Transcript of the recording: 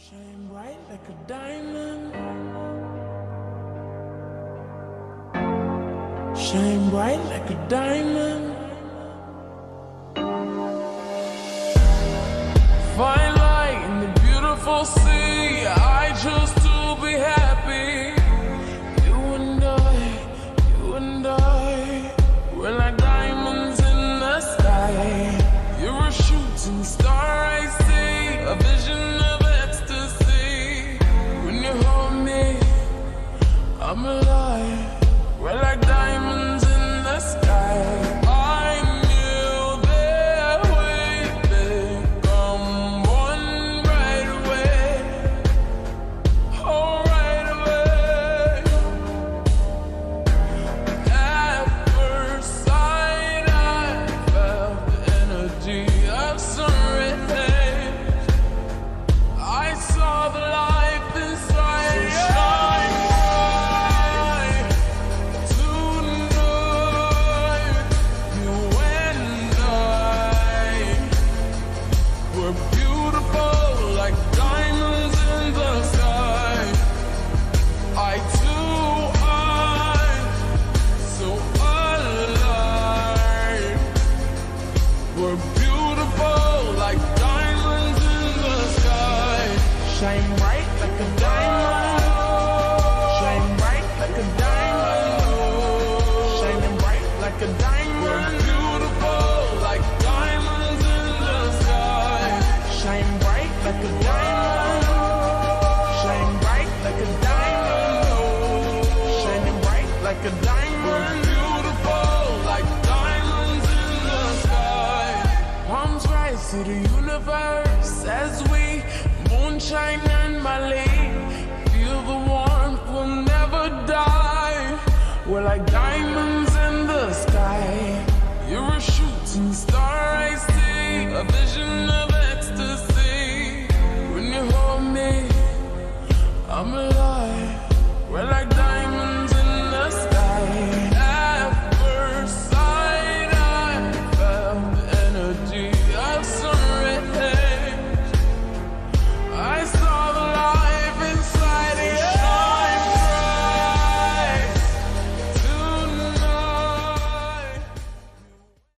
Shine bright like a diamond. Shine bright like a diamond. Fine light in the beautiful sea. I choose to be happy. You and I, we're like diamonds in the sky. You're a shooting star, I see, a vision of ecstasy. When you hold me, I'm alive. We're like diamonds in the sky. I knew that we'd become one right away. Oh, right away. At first sight, I felt the energy of sun rays. I saw the life inside you. Shine bright like a diamond. Shine bright like a diamond. Shining bright like a diamond. We're beautiful like diamonds in the sky. Shine bright like a diamond. Shine bright like a diamond. Shining bright like a diamond. We're beautiful like diamonds in the sky. Palms rise to the universe as we moonshine and Malay. Feel the warmth, we'll never die. We're like diamonds.